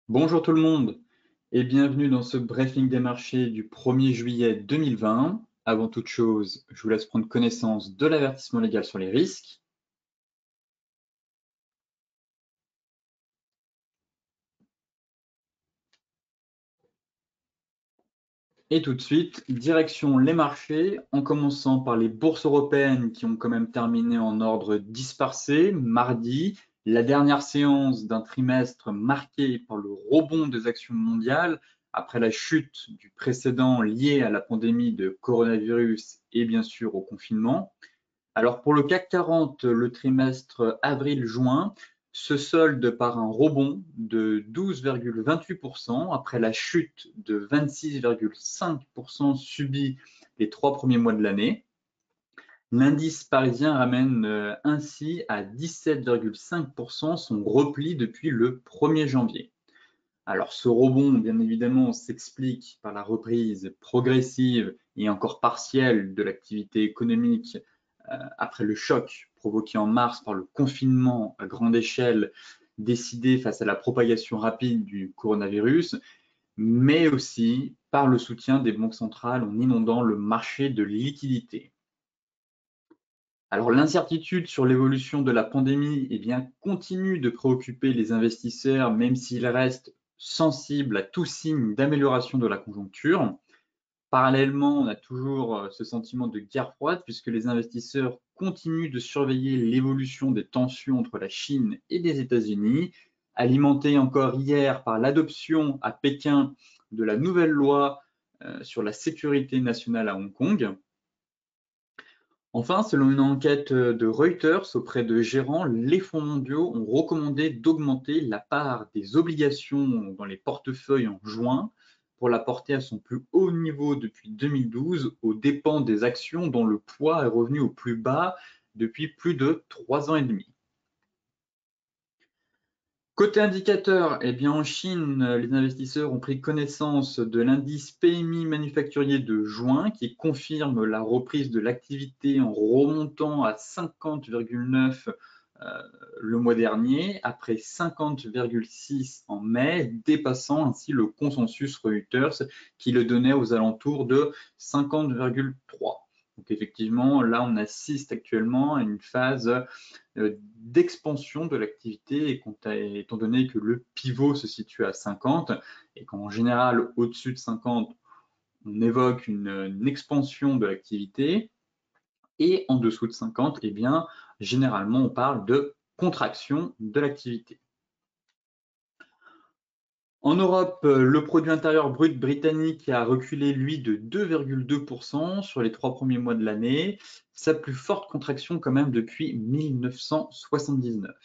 Bonjour tout le monde et bienvenue dans ce briefing des marchés du 1er juillet 2020. Avant toute chose, je vous laisse prendre connaissance de l'avertissement légal sur les risques. Et tout de suite, direction les marchés, en commençant par les bourses européennes qui ont quand même terminé en ordre dispersé mardi, la dernière séance d'un trimestre marqué par le rebond des actions mondiales après la chute du précédent lié à la pandémie de coronavirus et bien sûr au confinement. Alors pour le CAC 40, le trimestre avril-juin se solde par un rebond de 12,28% après la chute de 26,5% subie les 3 premiers mois de l'année. L'indice parisien ramène ainsi à 17,5% son repli depuis le 1er janvier. Alors ce rebond, bien évidemment, s'explique par la reprise progressive et encore partielle de l'activité économique après le choc provoqué en mars par le confinement à grande échelle décidé face à la propagation rapide du coronavirus, mais aussi par le soutien des banques centrales en inondant le marché de liquidités. Alors l'incertitude sur l'évolution de la pandémie continue de préoccuper les investisseurs, même s'ils restent sensibles à tout signe d'amélioration de la conjoncture. Parallèlement, on a toujours ce sentiment de guerre froide puisque les investisseurs continuent de surveiller l'évolution des tensions entre la Chine et les États-Unis, alimentées encore hier par l'adoption à Pékin de la nouvelle loi sur la sécurité nationale à Hong Kong. Enfin, selon une enquête de Reuters auprès de gérants, les fonds mondiaux ont recommandé d'augmenter la part des obligations dans les portefeuilles en juin pour la porter à son plus haut niveau depuis 2012 aux dépens des actions dont le poids est revenu au plus bas depuis plus de 3 ans et demi. Côté indicateur, en Chine, les investisseurs ont pris connaissance de l'indice PMI manufacturier de juin qui confirme la reprise de l'activité en remontant à 50,9 le mois dernier, après 50,6 en mai, dépassant ainsi le consensus Reuters qui le donnait aux alentours de 50,3. Donc effectivement, là, on assiste actuellement à une phase d'expansion de l'activité, étant donné que le pivot se situe à 50 et qu'en général, au-dessus de 50, on évoque une expansion de l'activité, et en dessous de 50, généralement, on parle de contraction de l'activité. En Europe, le produit intérieur brut britannique a reculé, lui, de 2,2% sur les 3 premiers mois de l'année, sa plus forte contraction quand même depuis 1979.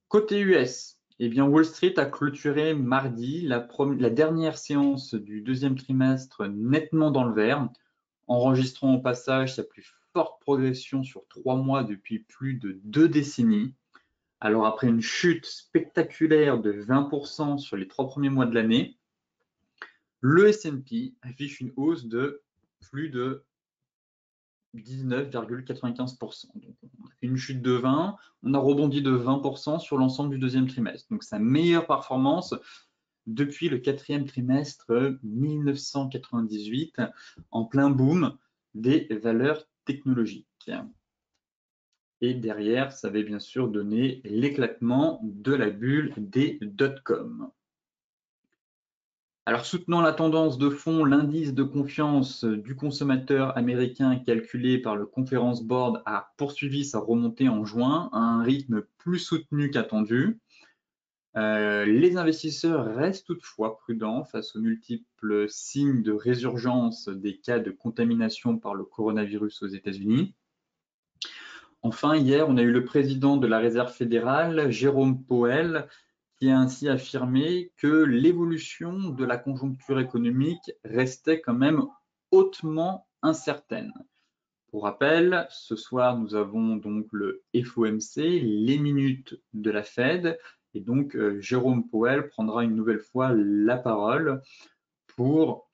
Côté US, Wall Street a clôturé mardi la dernière séance du deuxième trimestre nettement dans le vert, enregistrant au passage sa plus forte progression sur 3 mois depuis plus de 2 décennies. Alors après une chute spectaculaire de 20% sur les 3 premiers mois de l'année, le S&P affiche une hausse de plus de 19,95%. Donc, on a fait une chute de 20, on a rebondi de 20% sur l'ensemble du deuxième trimestre. Donc sa meilleure performance depuis le quatrième trimestre 1998, en plein boom des valeurs technologiques. Et derrière, ça avait bien sûr donné l'éclatement de la bulle des dot-com. Alors, soutenant la tendance de fond, l'indice de confiance du consommateur américain calculé par le Conference Board a poursuivi sa remontée en juin à un rythme plus soutenu qu'attendu. Les investisseurs restent toutefois prudents face aux multiples signes de résurgence des cas de contamination par le coronavirus aux États-Unis. Enfin, hier, on a eu le président de la Réserve fédérale, Jérôme Powell, qui a ainsi affirmé que l'évolution de la conjoncture économique restait quand même hautement incertaine. Pour rappel, ce soir, nous avons donc le FOMC, les minutes de la Fed, et donc Jérôme Powell prendra une nouvelle fois la parole pour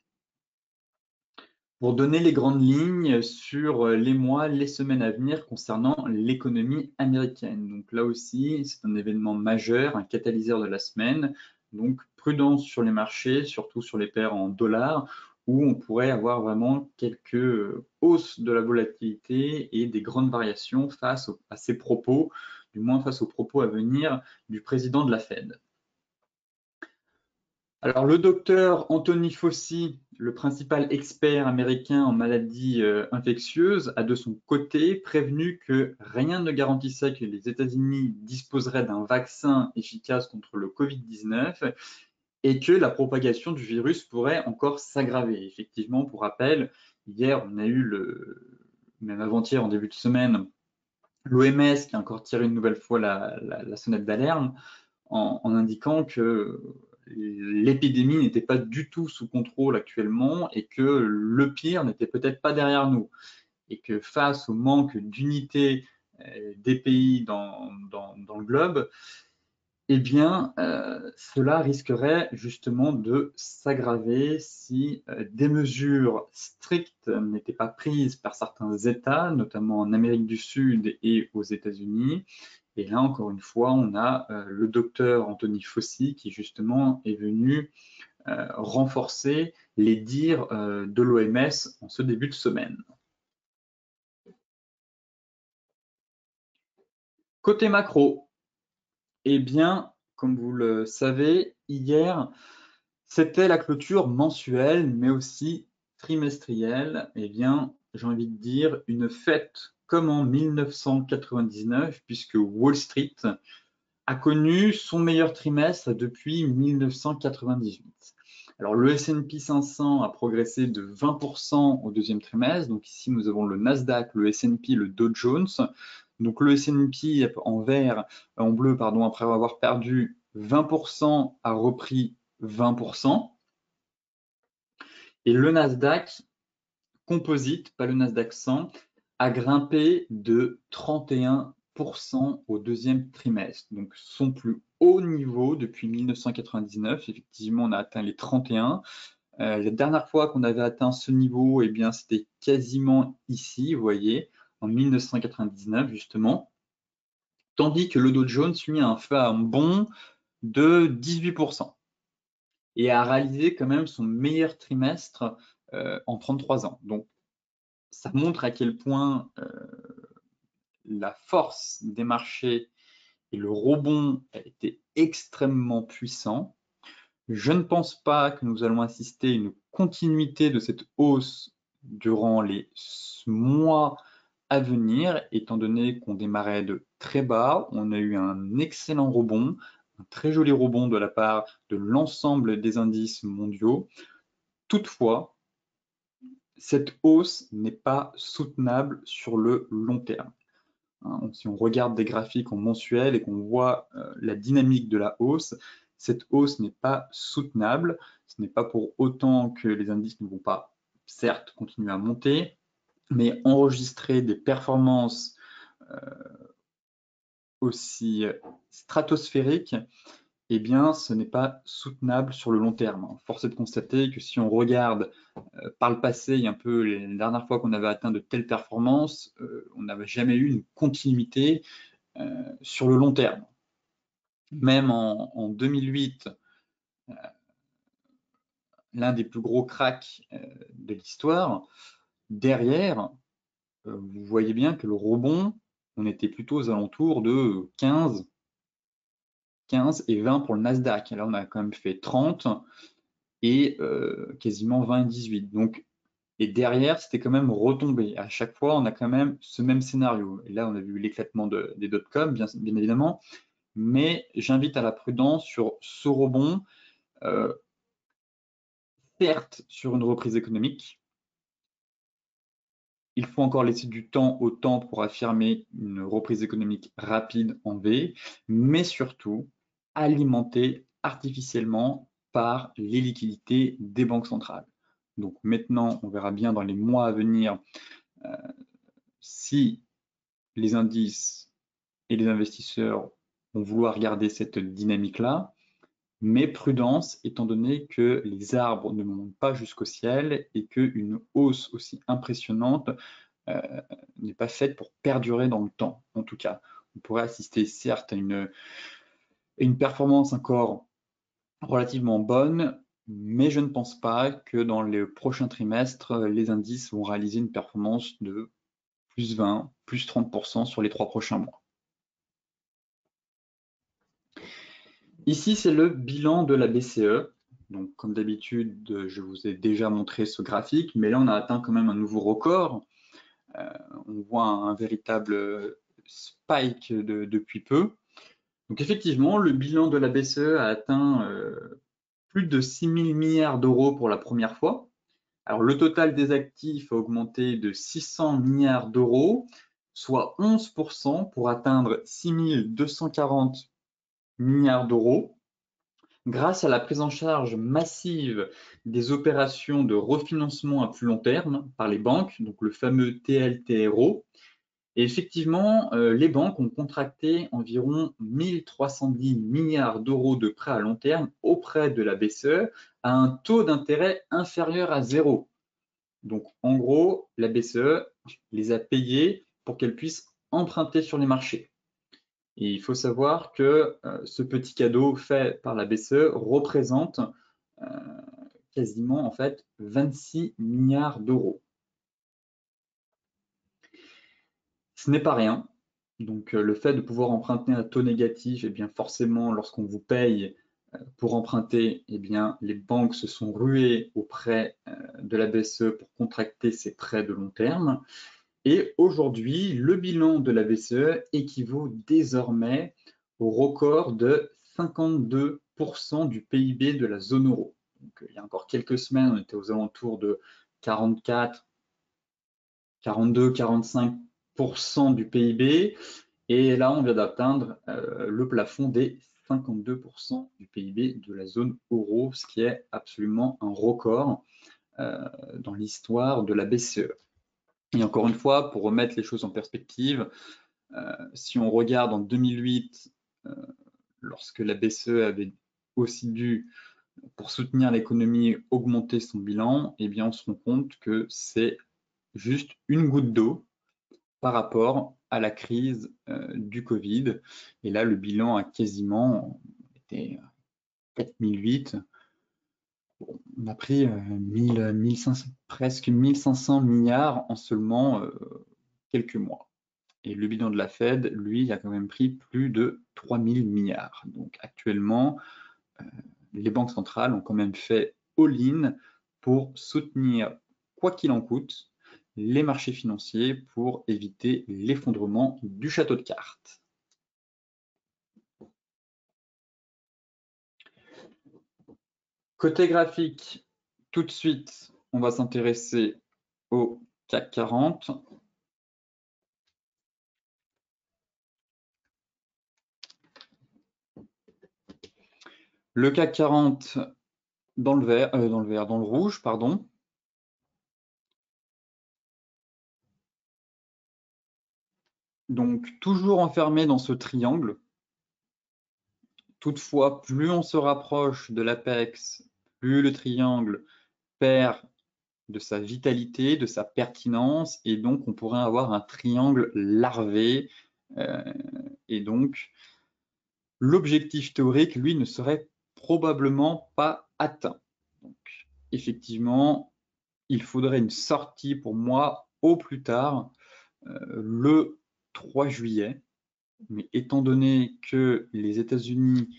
pour donner les grandes lignes sur les mois, les semaines à venir concernant l'économie américaine. Donc là aussi, c'est un événement majeur, un catalyseur de la semaine. Donc prudence sur les marchés, surtout sur les paires en dollars, où on pourrait avoir vraiment quelques hausses de la volatilité et des grandes variations face à ces propos, du moins face aux propos à venir du président de la Fed. Alors, le docteur Anthony Fauci, le principal expert américain en maladies infectieuses, a de son côté prévenu que rien ne garantissait que les États-Unis disposeraient d'un vaccin efficace contre le Covid-19 et que la propagation du virus pourrait encore s'aggraver. Effectivement, pour rappel, hier, on a eu même avant-hier, en début de semaine, l'OMS qui a encore tiré une nouvelle fois la sonnette d'alarme en indiquant que l'épidémie n'était pas du tout sous contrôle actuellement et que le pire n'était peut-être pas derrière nous. Et que face au manque d'unité des pays dans le globe, eh bien, cela risquerait justement de s'aggraver si des mesures strictes n'étaient pas prises par certains États, notamment en Amérique du Sud et aux États-Unis. Et là, encore une fois, on a le docteur Anthony Fauci qui justement est venu renforcer les dires de l'OMS en ce début de semaine. Côté macro, eh bien, comme vous le savez, hier, c'était la clôture mensuelle, mais aussi trimestrielle. Eh bien, j'ai envie de dire une fête comme en 1999, puisque Wall Street a connu son meilleur trimestre depuis 1998. Alors, le S&P 500 a progressé de 20% au deuxième trimestre. Donc ici, nous avons le Nasdaq, le S&P, le Dow Jones. Donc le S&P en bleu, pardon, après avoir perdu 20%, a repris 20%. Et le Nasdaq Composite, pas le Nasdaq 100, a grimpé de 31% au deuxième trimestre. Donc son plus haut niveau depuis 1999. Effectivement, on a atteint les 31. La dernière fois qu'on avait atteint ce niveau, eh bien, c'était quasiment ici, vous voyez, en 1999 justement. Tandis que le Dow Jones, lui, a fait un bond de 18% et a réalisé quand même son meilleur trimestre en 33 ans. Donc, ça montre à quel point la force des marchés et le rebond a été extrêmement puissant. Je ne pense pas que nous allons assister à une continuité de cette hausse durant les mois à venir, étant donné qu'on démarrait de très bas. On a eu un excellent rebond, un très joli rebond de la part de l'ensemble des indices mondiaux. Toutefois, cette hausse n'est pas soutenable sur le long terme. Si on regarde des graphiques en mensuel et qu'on voit la dynamique de la hausse, cette hausse n'est pas soutenable. Ce n'est pas pour autant que les indices ne vont pas, certes, continuer à monter, mais enregistrer des performances aussi stratosphériques, eh bien, ce n'est pas soutenable sur le long terme. Force est de constater que si on regarde par le passé, un peu les dernières fois qu'on avait atteint de telles performances, on n'avait jamais eu une continuité sur le long terme. Même en 2008, l'un des plus gros cracks de l'histoire, derrière, vous voyez bien que le rebond, on était plutôt aux alentours de 15 et 20 pour le Nasdaq. Là, on a quand même fait 30 et quasiment 20 et 18. Donc, et derrière, c'était quand même retombé. À chaque fois, on a quand même ce même scénario. Et là, on a vu l'éclatement des dot-com, bien évidemment. Mais j'invite à la prudence sur ce rebond, certes sur une reprise économique. Il faut encore laisser du temps au temps pour affirmer une reprise économique rapide en V, mais surtout alimentée artificiellement par les liquidités des banques centrales. Donc maintenant, on verra bien dans les mois à venir si les indices et les investisseurs vont vouloir garder cette dynamique-là. mais prudence étant donné que les arbres ne montent pas jusqu'au ciel et qu'une hausse aussi impressionnante n'est pas faite pour perdurer dans le temps. En tout cas, on pourrait assister certes à une performance encore relativement bonne, mais je ne pense pas que dans les prochains trimestres, les indices vont réaliser une performance de plus 20, plus 30% sur les 3 prochains mois. Ici, c'est le bilan de la BCE. Donc, comme d'habitude, je vous ai déjà montré ce graphique, mais là, on a atteint quand même un nouveau record. On voit un véritable spike depuis peu. Donc, effectivement, le bilan de la BCE a atteint plus de 6 000 milliards d'euros pour la première fois. Alors, le total des actifs a augmenté de 600 milliards d'euros, soit 11% pour atteindre 6 240 milliards d'euros. Grâce à la prise en charge massive des opérations de refinancement à plus long terme par les banques, donc le fameux TLTRO, et effectivement, les banques ont contracté environ 1310 milliards d'euros de prêts à long terme auprès de la BCE à un taux d'intérêt inférieur à zéro. Donc, en gros, la BCE les a payés pour qu'elles puissent emprunter sur les marchés. Et il faut savoir que ce petit cadeau fait par la BCE représente quasiment en fait 26 milliards d'euros. Ce n'est pas rien. Donc le fait de pouvoir emprunter à taux négatif, eh bien forcément lorsqu'on vous paye pour emprunter, eh bien les banques se sont ruées auprès de la BCE pour contracter ces prêts de long terme. Et aujourd'hui, le bilan de la BCE équivaut désormais au record de 52% du PIB de la zone euro. Donc, il y a encore quelques semaines, on était aux alentours de 44, 42, 45% du PIB. Et là, on vient d'atteindre le plafond des 52% du PIB de la zone euro, ce qui est absolument un record dans l'histoire de la BCE. Et encore une fois, pour remettre les choses en perspective, si on regarde en 2008, lorsque la BCE avait aussi dû, pour soutenir l'économie, augmenter son bilan, eh bien on se rend compte que c'est juste une goutte d'eau par rapport à la crise du Covid. Et là, le bilan a quasiment été 4008. On a pris 1500, presque 1500 milliards en seulement quelques mois. Et le bilan de la Fed, lui, a quand même pris plus de 3000 milliards. Donc actuellement, les banques centrales ont quand même fait all-in pour soutenir, quoi qu'il en coûte, les marchés financiers pour éviter l'effondrement du château de cartes. Côté graphique, tout de suite, on va s'intéresser au CAC 40. Le CAC 40 dans le rouge, pardon. Donc toujours enfermé dans ce triangle. Toutefois, plus on se rapproche de l'apex, plus le triangle perd de sa vitalité, de sa pertinence, et donc on pourrait avoir un triangle larvé. Et donc, l'objectif théorique, lui, ne serait probablement pas atteint. Donc, effectivement, il faudrait une sortie pour moi au plus tard le 3 juillet. Mais étant donné que les États-Unis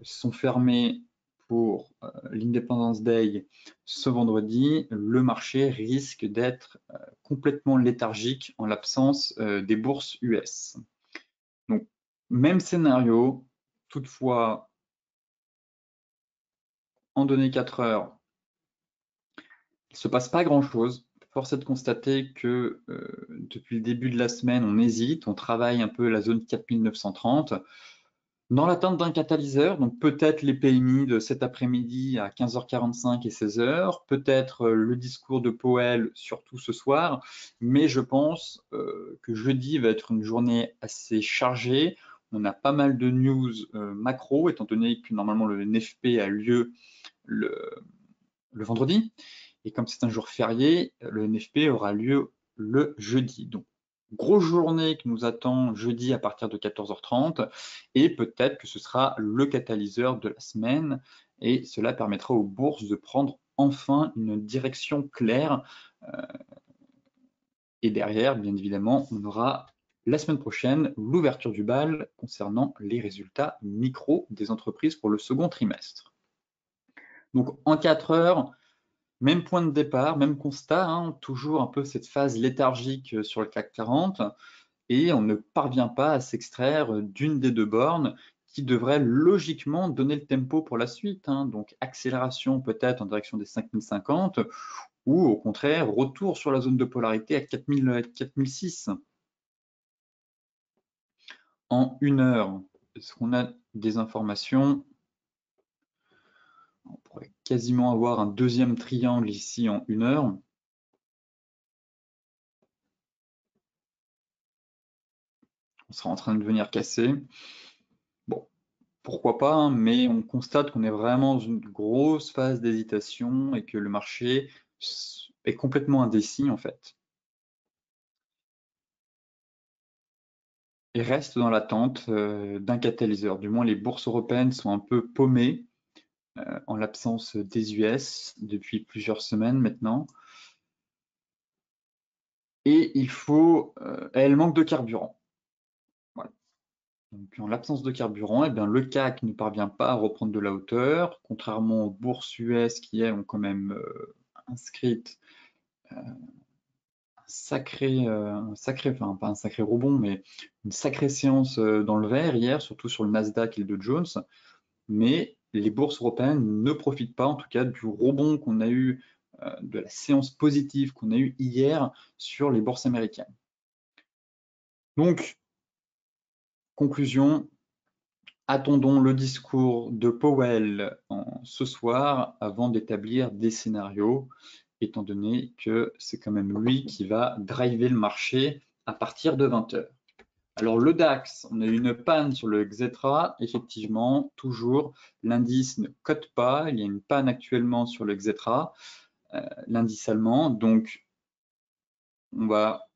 sont fermés pour l'Independence Day ce vendredi, le marché risque d'être complètement léthargique en l'absence des bourses US. Donc, même scénario, toutefois, en données 4 heures, il ne se passe pas grand-chose. Force est de constater que depuis le début de la semaine, on hésite, on travaille un peu la zone 4930. Dans l'attente d'un catalyseur, donc peut-être les PMI de cet après-midi à 15h45 et 16h, peut-être le discours de Powell surtout ce soir, mais je pense que jeudi va être une journée assez chargée. on a pas mal de news macro, étant donné que normalement le NFP a lieu le vendredi. Et comme c'est un jour férié, le NFP aura lieu le jeudi. Donc, grosse journée qui nous attend jeudi à partir de 14h30. Et peut-être que ce sera le catalyseur de la semaine. Et cela permettra aux bourses de prendre enfin une direction claire. Et derrière, bien évidemment, on aura la semaine prochaine l'ouverture du bal concernant les résultats micro des entreprises pour le second trimestre. Donc en 4 heures, même point de départ, même constat, hein, toujours un peu cette phase léthargique sur le CAC 40, et on ne parvient pas à s'extraire d'une des deux bornes qui devrait logiquement donner le tempo pour la suite. Hein. Donc accélération peut-être en direction des 5050, ou au contraire, retour sur la zone de polarité à 4006. En 1 heure, est-ce qu'on a des informations? On pourrait quasiment avoir un deuxième triangle ici en 1 heure. On sera en train de venir casser. Bon, pourquoi pas, hein, mais on constate qu'on est vraiment dans une grosse phase d'hésitation et que le marché est complètement indécis en fait. Et reste dans l'attente d'un catalyseur. Du moins, les bourses européennes sont un peu paumées en l'absence des US depuis plusieurs semaines maintenant. Et elle manque de carburant. Voilà. Donc, en l'absence de carburant, eh bien, le CAC ne parvient pas à reprendre de la hauteur, contrairement aux bourses US qui, elles, ont quand même inscrite enfin pas un sacré rebond, mais une sacrée séance dans le vert hier, surtout sur le Nasdaq et le Dow Jones. Mais les bourses européennes ne profitent pas, en tout cas, du rebond qu'on a eu, de la séance positive qu'on a eue hier sur les bourses américaines. Donc, conclusion, attendons le discours de Powell ce soir avant d'établir des scénarios, étant donné que c'est quand même lui qui va driver le marché à partir de 20 heures. Alors le DAX, on a eu une panne sur le Xetra, effectivement, toujours, l'indice ne cote pas, il y a une panne actuellement sur le Xetra, l'indice allemand, donc on va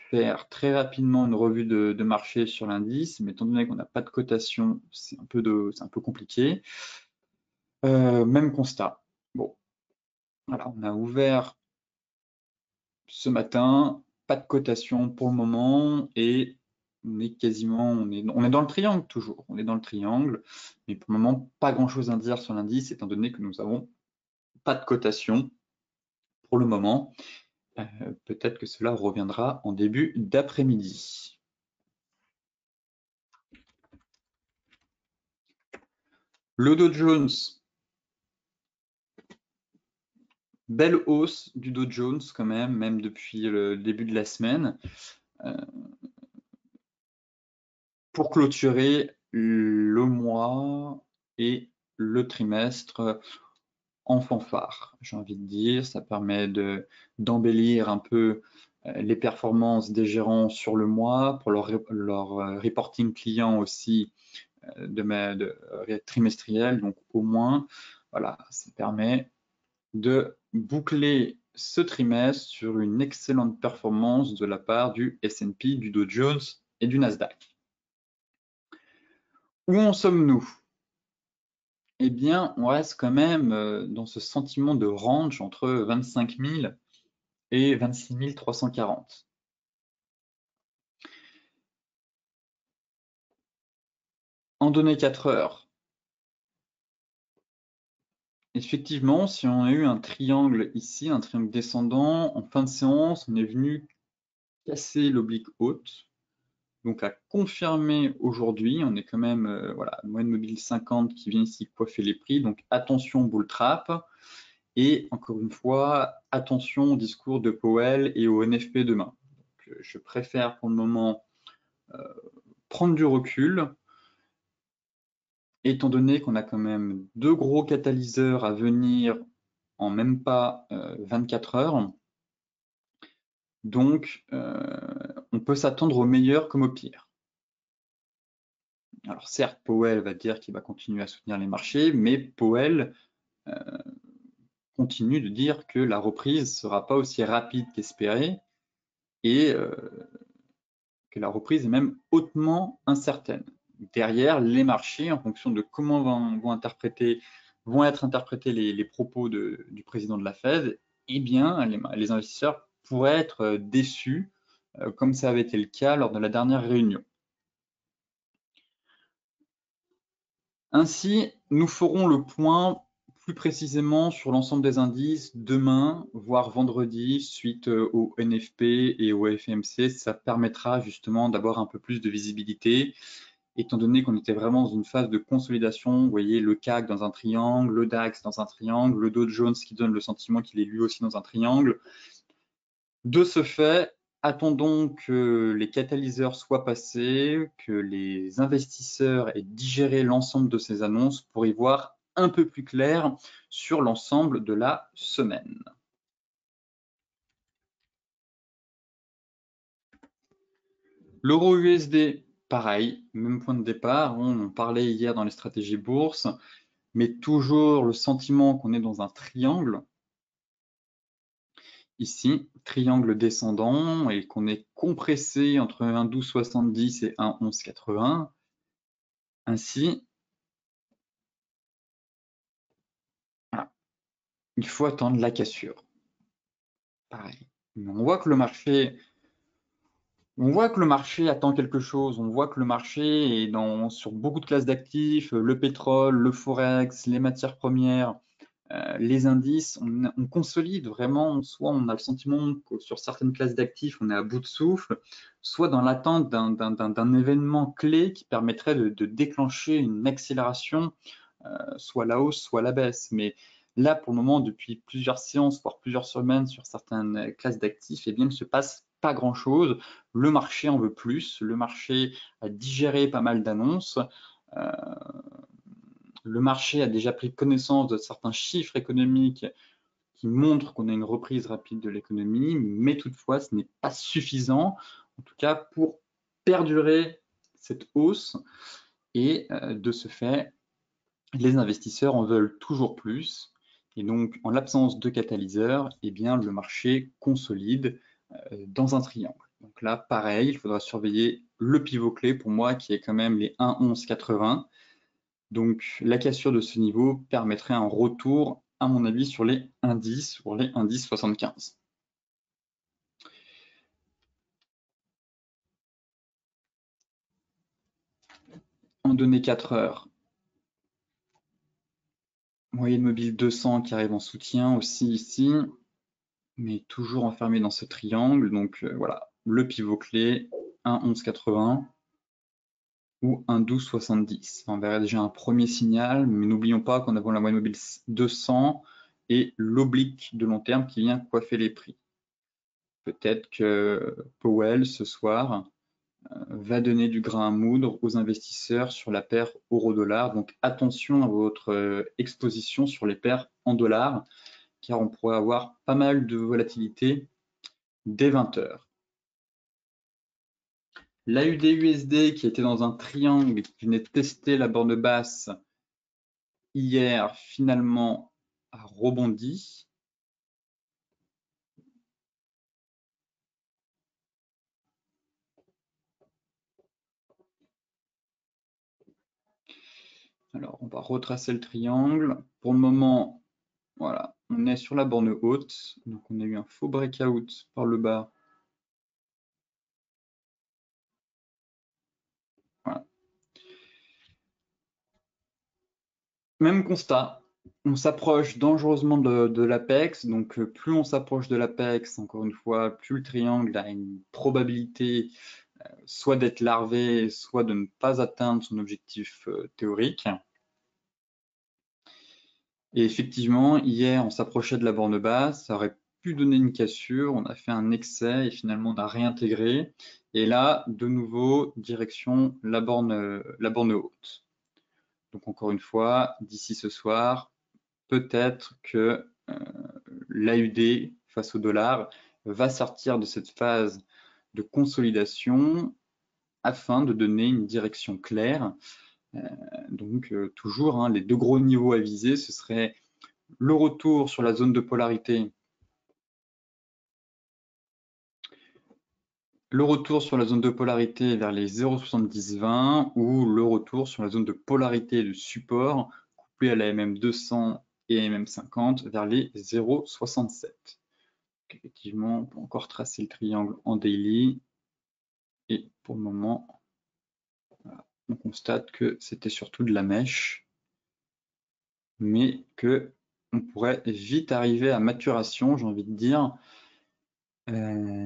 faire très rapidement une revue de marché sur l'indice, mais étant donné qu'on n'a pas de cotation, c'est un peu compliqué. Même constat. Bon, voilà, on a ouvert ce matin, pas de cotation pour le moment, et on est dans le triangle toujours, on est dans le triangle, mais pour le moment, pas grand-chose à dire sur l'indice, étant donné que nous avons pas de cotation pour le moment. Peut-être que cela reviendra en début d'après-midi. Le Dow Jones, belle hausse du Dow Jones quand même depuis le début de la semaine. Pour clôturer le mois et le trimestre en fanfare, j'ai envie de dire, ça permet d'embellir un peu les performances des gérants sur le mois, pour leur reporting client aussi trimestriel, donc au moins, voilà, ça permet de boucler ce trimestre sur une excellente performance de la part du S&P, du Dow Jones et du Nasdaq. Où en sommes-nous? Eh bien, on reste quand même dans ce sentiment de range entre 25 000 et 26 340. En données 4 heures, effectivement, si on a eu un triangle ici, un triangle descendant, en fin de séance, on est venu casser l'oblique haute, donc à confirmer aujourd'hui, on est quand même, voilà, moyenne mobile 50 qui vient ici coiffer les prix, donc attention bull trap, et encore une fois, attention au discours de Powell et au NFP demain. Donc, je préfère pour le moment prendre du recul, étant donné qu'on a quand même deux gros catalyseurs à venir en même pas 24 heures. Donc, on peut s'attendre au meilleur comme au pire. Alors certes, Powell va dire qu'il va continuer à soutenir les marchés, mais Powell continue de dire que la reprise ne sera pas aussi rapide qu'espéré et que la reprise est même hautement incertaine. Derrière, les marchés, en fonction de comment vont être interprétés les propos du président de la Fed, eh bien, les investisseurs pourraient être déçus, comme ça avait été le cas lors de la dernière réunion. Ainsi, nous ferons le point plus précisément sur l'ensemble des indices demain, voire vendredi, suite au NFP et au FMC. Ça permettra justement d'avoir un peu plus de visibilité, étant donné qu'on était vraiment dans une phase de consolidation. Vous voyez le CAC dans un triangle, le DAX dans un triangle, le Dow Jones qui donne le sentiment qu'il est lui aussi dans un triangle. De ce fait, attendons que les catalyseurs soient passés, que les investisseurs aient digéré l'ensemble de ces annonces pour y voir un peu plus clair sur l'ensemble de la semaine. L'euro USD, pareil, même point de départ. On en parlait hier dans les stratégies bourse, mais toujours le sentiment qu'on est dans un triangle. Ici, triangle descendant et qu'on est compressé entre 1,1270 et 1,1180. Ainsi, voilà, il faut attendre la cassure. Pareil. Mais on voit que le marché attend quelque chose. On voit que le marché est sur beaucoup de classes d'actifs, le pétrole, le forex, les matières premières, les indices. On consolide vraiment. Soit on a le sentiment que sur certaines classes d'actifs, on est à bout de souffle, soit dans l'attente d'un événement clé qui permettrait de déclencher une accélération, soit la hausse, soit la baisse. Mais là, pour le moment, depuis plusieurs séances, voire plusieurs semaines sur certaines classes d'actifs, eh bien, il ne se passe pas grand-chose. Le marché en veut plus. Le marché a digéré pas mal d'annonces. Euh, le marché a déjà pris connaissance de certains chiffres économiques qui montrent qu'on a une reprise rapide de l'économie, mais toutefois, ce n'est pas suffisant, en tout cas pour perdurer cette hausse. Et de ce fait, les investisseurs en veulent toujours plus. Et donc, en l'absence de catalyseur, eh bien, le marché consolide dans un triangle. Donc là, pareil, il faudra surveiller le pivot clé pour moi, qui est quand même les 1,1180. Donc, la cassure de ce niveau permettrait un retour, à mon avis, sur les indices, sur les indices 75. En données 4 heures, moyenne mobile 200 qui arrive en soutien aussi ici, mais toujours enfermé dans ce triangle. Donc voilà, le pivot clé 1,1180 ou 1,1270. On verrait déjà un premier signal, mais n'oublions pas qu'on a la moyenne mobile 200 et l'oblique de long terme qui vient coiffer les prix. Peut-être que Powell ce soir va donner du grain à moudre aux investisseurs sur la paire euro-dollar. Donc attention à votre exposition sur les paires en dollars, car on pourrait avoir pas mal de volatilité dès 20 heures. L'AUD-USD qui était dans un triangle et qui venait tester la borne basse hier, finalement a rebondi. Alors, on va retracer le triangle. Pour le moment, voilà, on est sur la borne haute. Donc, on a eu un faux breakout par le bas. Voilà. Même constat. On s'approche dangereusement de l'apex. Donc, plus on s'approche de l'apex, encore une fois, plus le triangle a une probabilité soit d'être larvé, soit de ne pas atteindre son objectif théorique. Et effectivement, hier, on s'approchait de la borne basse, ça aurait pu donner une cassure, on a fait un excès et finalement on a réintégré. Et là, de nouveau, direction la borne haute. Donc encore une fois, d'ici ce soir, peut-être que l'AUD face au dollar va sortir de cette phase de consolidation afin de donner une direction claire. Donc toujours, les deux gros niveaux à viser, ce serait le retour sur la zone de polarité. Le retour sur la zone de polarité vers les 0,70-20 ou le retour sur la zone de polarité de support couplé à la MM200 et MM50 vers les 0,67. Effectivement, on peut encore tracer le triangle en daily et pour le moment, voilà, on constate que c'était surtout de la mèche, mais que on pourrait vite arriver à maturation, j'ai envie de dire,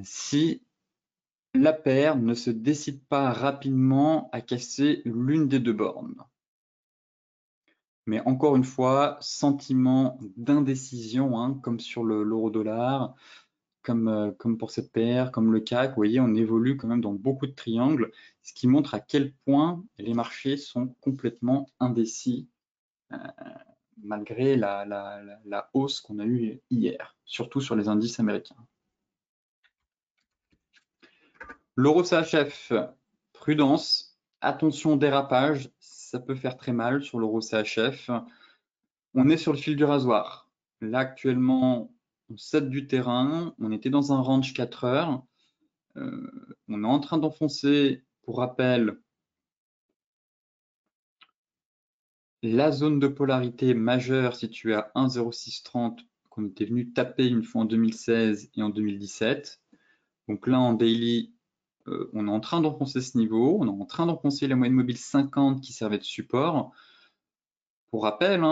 si la paire ne se décide pas rapidement à casser l'une des deux bornes. Mais encore une fois, sentiment d'indécision, comme sur l'euro-dollar, comme pour cette paire, comme le CAC, vous voyez, on évolue quand même dans beaucoup de triangles, ce qui montre à quel point les marchés sont complètement indécis, malgré la hausse qu'on a eue hier, surtout sur les indices américains. L'euro CHF, prudence, attention au dérapage, ça peut faire très mal sur l'euro CHF. On est sur le fil du rasoir. Là, actuellement, on cède du terrain, on était dans un range 4 heures. On est en train d'enfoncer, pour rappel, la zone de polarité majeure située à 1,0630 qu'on était venu taper une fois en 2016 et en 2017. Donc là, en daily, on est en train d'enfoncer ce niveau, on est en train d'enfoncer la moyenne mobile 50 qui servait de support. Pour rappel,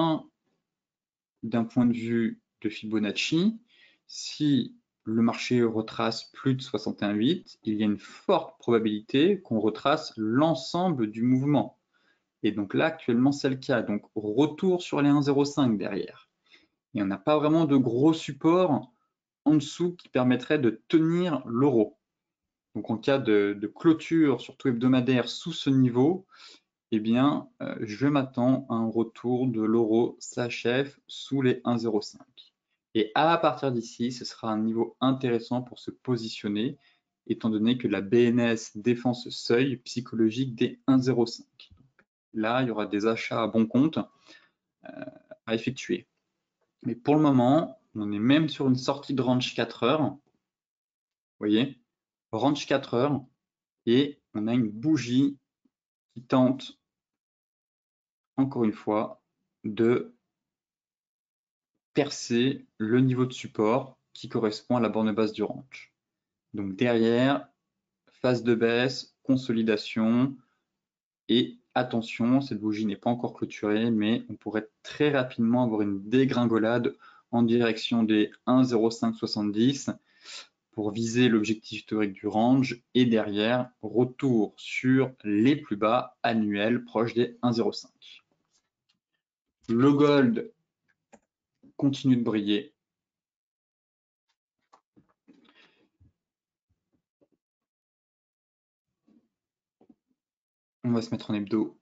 d'un point de vue de Fibonacci, si le marché retrace plus de 61,8, il y a une forte probabilité qu'on retrace l'ensemble du mouvement. Et donc là, actuellement, c'est le cas. Donc, retour sur les 1,05 derrière. Et on n'a pas vraiment de gros support en dessous qui permettrait de tenir l'euro. Donc, en cas de clôture, surtout hebdomadaire, sous ce niveau, eh bien, je m'attends à un retour de l'euro CHF sous les 1,05. Et à partir d'ici, ce sera un niveau intéressant pour se positionner, étant donné que la BNS défend ce seuil psychologique des 1,05. Là, il y aura des achats à bon compte à effectuer. Mais pour le moment, on est même sur une sortie de range 4 heures. Vous voyez, range 4 heures, et on a une bougie qui tente, encore une fois, de percer le niveau de support qui correspond à la borne basse du range. Donc derrière, phase de baisse, consolidation, et attention, cette bougie n'est pas encore clôturée, mais on pourrait très rapidement avoir une dégringolade en direction des 1,0570 pour viser l'objectif historique du range, et derrière, retour sur les plus bas annuels proches des 1,05. Le gold continue de briller. On va se mettre en hebdo.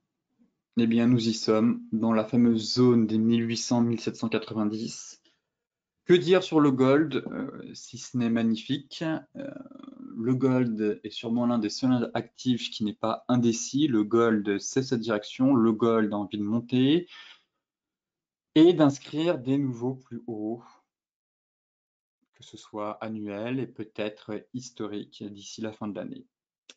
Eh bien, nous y sommes, dans la fameuse zone des 1800-1790. Que dire sur le gold, si ce n'est magnifique? Le gold est sûrement l'un des seuls actifs qui n'est pas indécis. Le gold, c'est cette direction. Le gold a envie de monter et d'inscrire des nouveaux plus hauts, que ce soit annuel et peut-être historique d'ici la fin de l'année.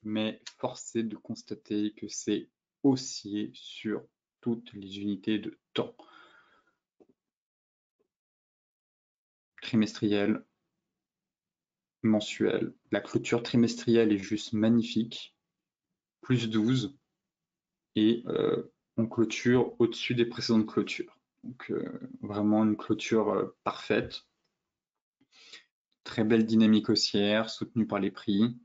Mais force est de constater que c'est haussier sur toutes les unités de temps. Trimestriel, mensuel. La clôture trimestrielle est juste magnifique, plus 12, et on clôture au-dessus des précédentes clôtures. Donc vraiment une clôture parfaite. Très belle dynamique haussière, soutenue par les prix,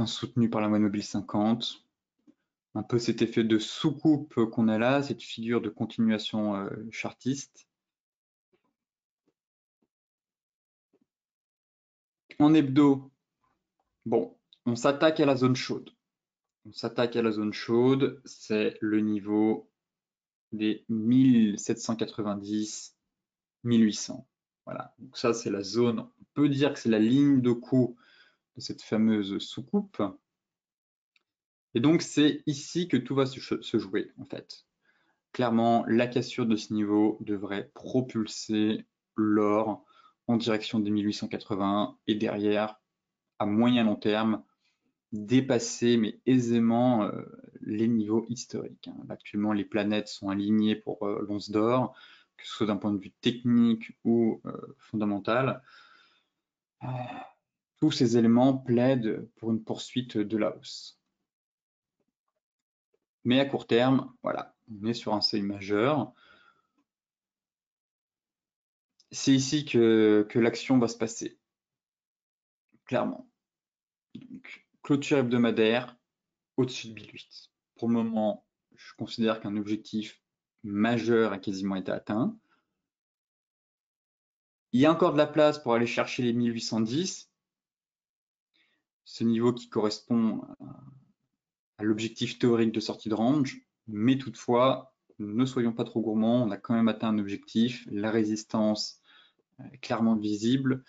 soutenue par la moyenne mobile 50. Un peu cet effet de soucoupe qu'on a là, cette figure de continuation chartiste. En hebdo, bon, on s'attaque à la zone chaude. On s'attaque à la zone chaude, c'est le niveau des 1790, 1800. Voilà, donc ça c'est la zone, on peut dire que c'est la ligne de coup de cette fameuse soucoupe. Et donc, c'est ici que tout va se jouer, en fait. Clairement, la cassure de ce niveau devrait propulser l'or en direction des 1880 et derrière, à moyen long terme, dépasser mais aisément les niveaux historiques. Hein. Actuellement, les planètes sont alignées pour l'once d'or, que ce soit d'un point de vue technique ou fondamental. Tous ces éléments plaident pour une poursuite de la hausse. Mais à court terme, voilà, on est sur un seuil majeur. C'est ici que l'action va se passer, clairement. Donc, clôture hebdomadaire au-dessus de 1008. Pour le moment, je considère qu'un objectif majeur a quasiment été atteint. Il y a encore de la place pour aller chercher les 1810, ce niveau qui correspond à l'objectif théorique de sortie de range, mais toutefois, ne soyons pas trop gourmands, on a quand même atteint un objectif, la résistance est clairement visible,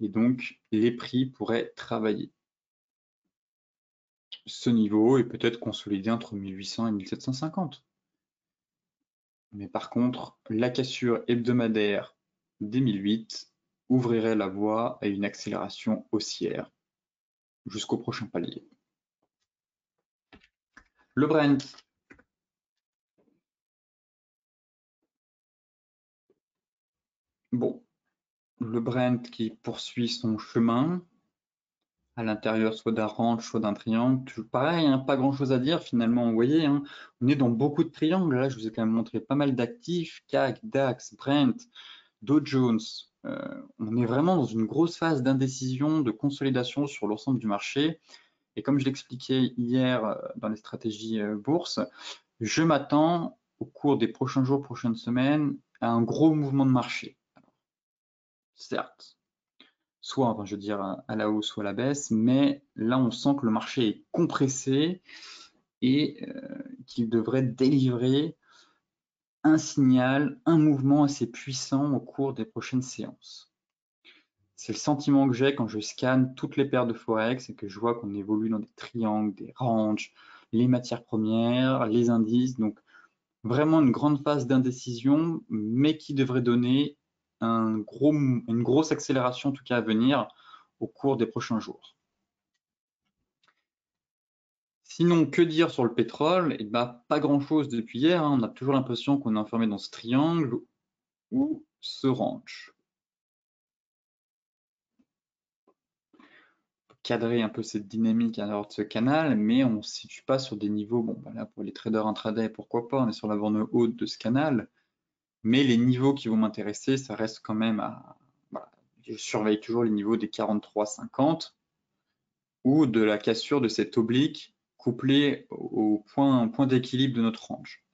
et donc les prix pourraient travailler. Ce niveau est peut-être consolidé entre 1800 et 1750. Mais par contre, la cassure hebdomadaire des 1008 ouvrirait la voie à une accélération haussière jusqu'au prochain palier. Le Brent. Bon, le Brent qui poursuit son chemin à l'intérieur soit d'un range, soit d'un triangle. Toujours pareil, hein, pas grand-chose à dire finalement. Vous voyez, hein, on est dans beaucoup de triangles. Là, je vous ai quand même montré pas mal d'actifs, CAC, DAX, Brent, Dow Jones. On est vraiment dans une grosse phase d'indécision, de consolidation sur l'ensemble du marché. Et comme je l'expliquais hier dans les stratégies bourse, je m'attends au cours des prochains jours, prochaines semaines, à un gros mouvement de marché. Alors, certes, soit, enfin, je veux dire, à la hausse ou à la baisse, mais là, on sent que le marché est compressé et qu'il devrait délivrer un signal, un mouvement assez puissant au cours des prochaines séances. C'est le sentiment que j'ai quand je scanne toutes les paires de Forex et que je vois qu'on évolue dans des triangles, des ranges, les matières premières, les indices. Donc, vraiment une grande phase d'indécision, mais qui devrait donner une grosse accélération, en tout cas à venir, au cours des prochains jours. Sinon, que dire sur le pétrole? Eh ben, pas grand-chose depuis hier. Hein. On a toujours l'impression qu'on est enfermé dans ce triangle ou ce range. Cadrer un peu cette dynamique à l'intérieur de ce canal, mais on ne se situe pas sur des niveaux, bon, ben là, pour les traders intraday, pourquoi pas, on est sur la borne haute de ce canal, mais les niveaux qui vont m'intéresser, ça reste quand même à... Voilà, je surveille toujours les niveaux des 43,50 ou de la cassure de cette oblique couplée au point d'équilibre de notre range.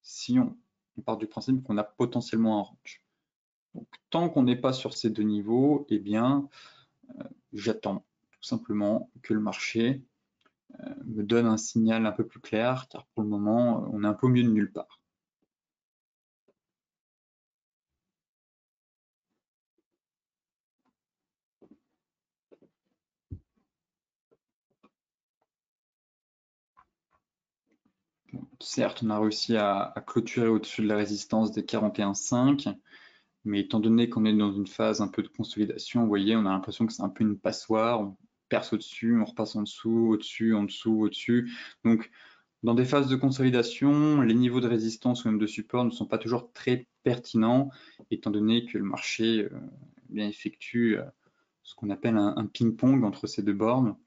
Si on part du principe qu'on a potentiellement un range. Donc, tant qu'on n'est pas sur ces deux niveaux, eh bien, j'attends tout simplement que le marché me donne un signal un peu plus clair, car pour le moment, on est un peu au milieu de nulle part. Certes, on a réussi à clôturer au-dessus de la résistance des 41,5, mais étant donné qu'on est dans une phase un peu de consolidation, vous voyez, on a l'impression que c'est un peu une passoire, on perce au-dessus, on repasse en dessous, au-dessus, en dessous, au-dessus. Donc, dans des phases de consolidation, les niveaux de résistance ou même de support ne sont pas toujours très pertinents, étant donné que le marché bien effectue ce qu'on appelle un ping-pong entre ces deux bornes.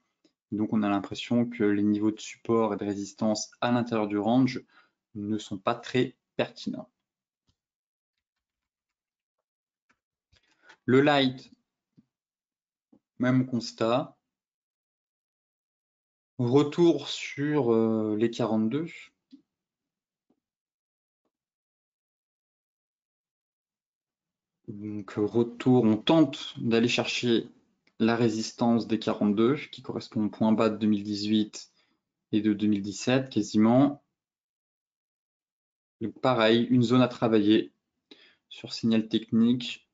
Donc on a l'impression que les niveaux de support et de résistance à l'intérieur du range ne sont pas très pertinents. Le light, même constat. Retour sur les 42. Donc retour, on tente d'aller chercher la résistance des 42 qui correspond au point bas de 2018 et de 2017 quasiment. Donc pareil, une zone à travailler sur signal technique.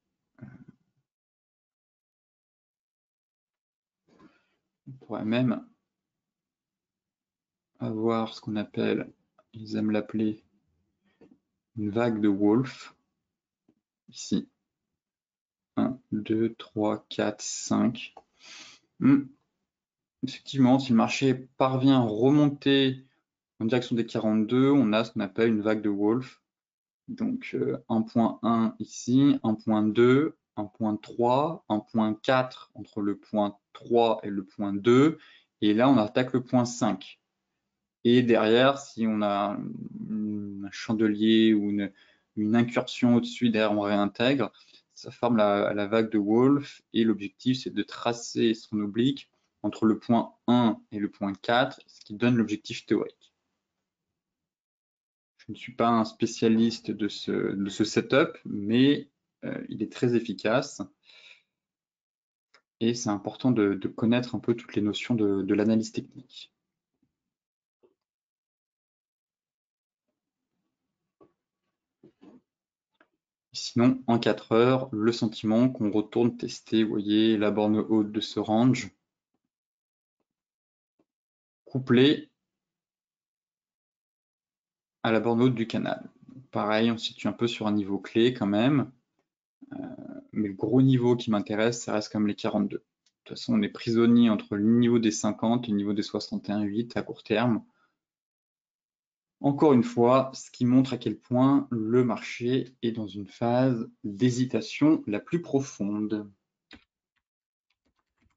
On pourrait même avoir ce qu'on appelle, ils aiment l'appeler, une vague de Wolff, ici. 1, 2, 3, 4, 5. Effectivement, si le marché parvient à remonter en direction des 42, on a ce qu'on appelle une vague de Wolff. Donc 1.1 ici, 1.2, 1.3, 1.4 entre le point 3 et le point 2. Et là, on attaque le point 5. Et derrière, si on a un chandelier ou une incursion au-dessus, derrière on réintègre, ça forme la vague de Wolff. Et l'objectif, c'est de tracer son oblique entre le point 1 et le point 4, ce qui donne l'objectif théorique. Je ne suis pas un spécialiste de ce setup, mais il est très efficace. Et c'est important de connaître un peu toutes les notions de l'analyse technique. Sinon, en 4 heures, le sentiment qu'on retourne tester, vous voyez, la borne haute de ce range, couplée à la borne haute du canal. Pareil, on se situe un peu sur un niveau clé quand même, mais le gros niveau qui m'intéresse, ça reste comme les 42. De toute façon, on est prisonnier entre le niveau des 50 et le niveau des 61,8 à court terme. Encore une fois, ce qui montre à quel point le marché est dans une phase d'hésitation la plus profonde.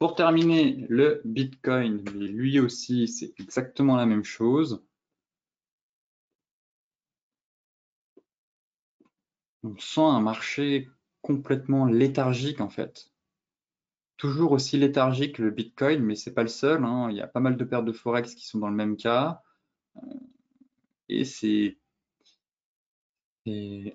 Pour terminer, le Bitcoin, mais lui aussi, c'est exactement la même chose. On sent un marché complètement léthargique en fait. Toujours aussi léthargique que le Bitcoin, mais c'est pas le seul, hein. Il y a pas mal de paires de Forex qui sont dans le même cas. Et c'est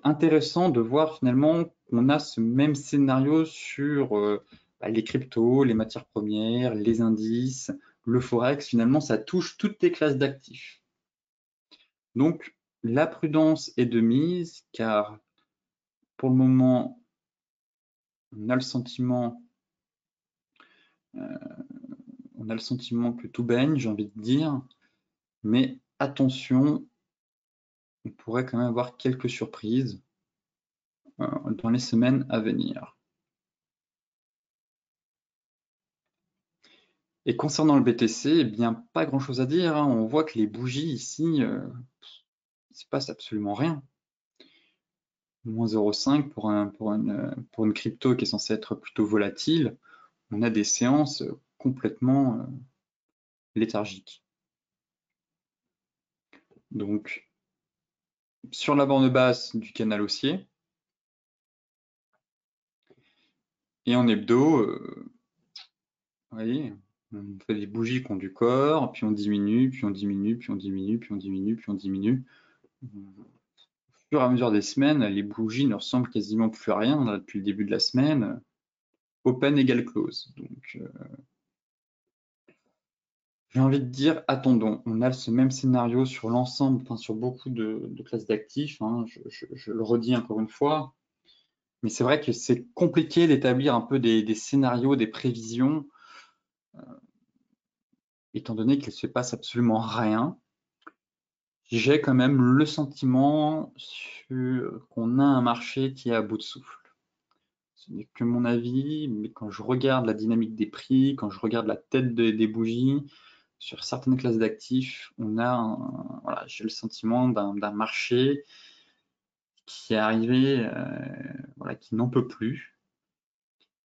intéressant de voir finalement qu'on a ce même scénario sur les cryptos, les matières premières, les indices, le Forex. Finalement, ça touche toutes les classes d'actifs. Donc, la prudence est de mise car pour le moment, on a le sentiment, que tout baigne, j'ai envie de dire, mais attention, on pourrait quand même avoir quelques surprises dans les semaines à venir. Et concernant le BTC, eh bien, pas grand-chose à dire, hein. On voit que les bougies ici, il ne se passe absolument rien. Moins 0,5 pour une crypto qui est censée être plutôt volatile, on a des séances complètement léthargiques. Donc, sur la borne basse du canal haussier, et en hebdo, vous voyez, on fait des bougies qui ont du corps, puis on diminue, puis on diminue, puis on diminue, puis on diminue, puis on diminue. Au fur et à mesure des semaines, les bougies ne ressemblent quasiment plus à rien. Là, depuis le début de la semaine, open égale close. Donc, j'ai envie de dire, attendons. On a ce même scénario sur l'ensemble, enfin sur beaucoup de classes d'actifs, hein. Je le redis encore une fois. Mais c'est vrai que c'est compliqué d'établir un peu des scénarios, des prévisions, étant donné qu'il ne se passe absolument rien. J'ai quand même le sentiment qu'on a un marché qui est à bout de souffle. Ce n'est que mon avis, mais quand je regarde la dynamique des prix, quand je regarde la tête des bougies, sur certaines classes d'actifs, voilà, j'ai le sentiment d'un marché qui est arrivé, voilà, qui n'en peut plus,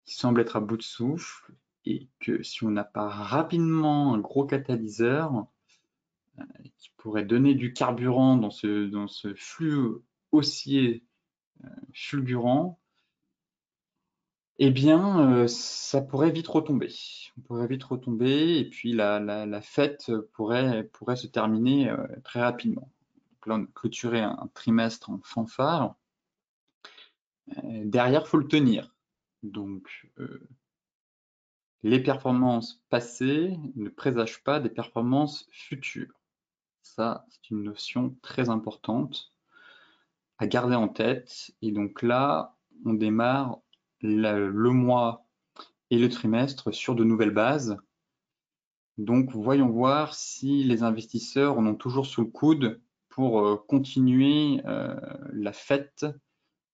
qui semble être à bout de souffle, et que si on n'a pas rapidement un gros catalyseur qui pourrait donner du carburant dans ce flux haussier fulgurant, eh bien, ça pourrait vite retomber. On pourrait vite retomber, et puis la fête pourrait se terminer très rapidement. Donc là, on a clôturé un trimestre en fanfare. Derrière, il faut le tenir. Donc, les performances passées ne présagent pas des performances futures. Ça, c'est une notion très importante à garder en tête. Et donc là, on démarre le mois et le trimestre sur de nouvelles bases. Donc, voyons voir si les investisseurs en ont toujours sous le coude pour continuer la fête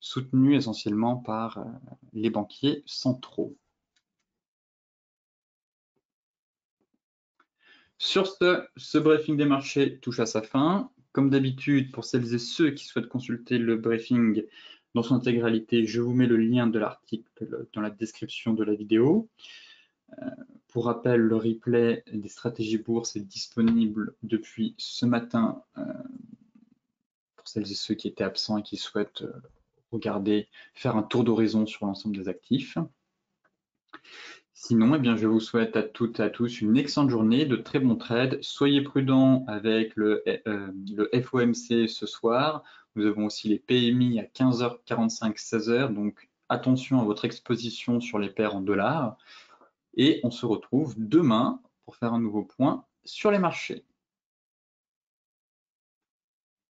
soutenue essentiellement par les banquiers centraux. Sur ce briefing des marchés touche à sa fin. Comme d'habitude, pour celles et ceux qui souhaitent consulter le briefing dans son intégralité, je vous mets le lien de l'article dans la description de la vidéo. Pour rappel, le replay des stratégies bourse est disponible depuis ce matin pour celles et ceux qui étaient absents et qui souhaitent regarder, faire un tour d'horizon sur l'ensemble des actifs. Sinon, eh bien, je vous souhaite à toutes et à tous une excellente journée, de très bons trades. Soyez prudents avec le FOMC ce soir. Nous avons aussi les PMI à 15h45, 16h. Donc, attention à votre exposition sur les paires en dollars. Et on se retrouve demain pour faire un nouveau point sur les marchés.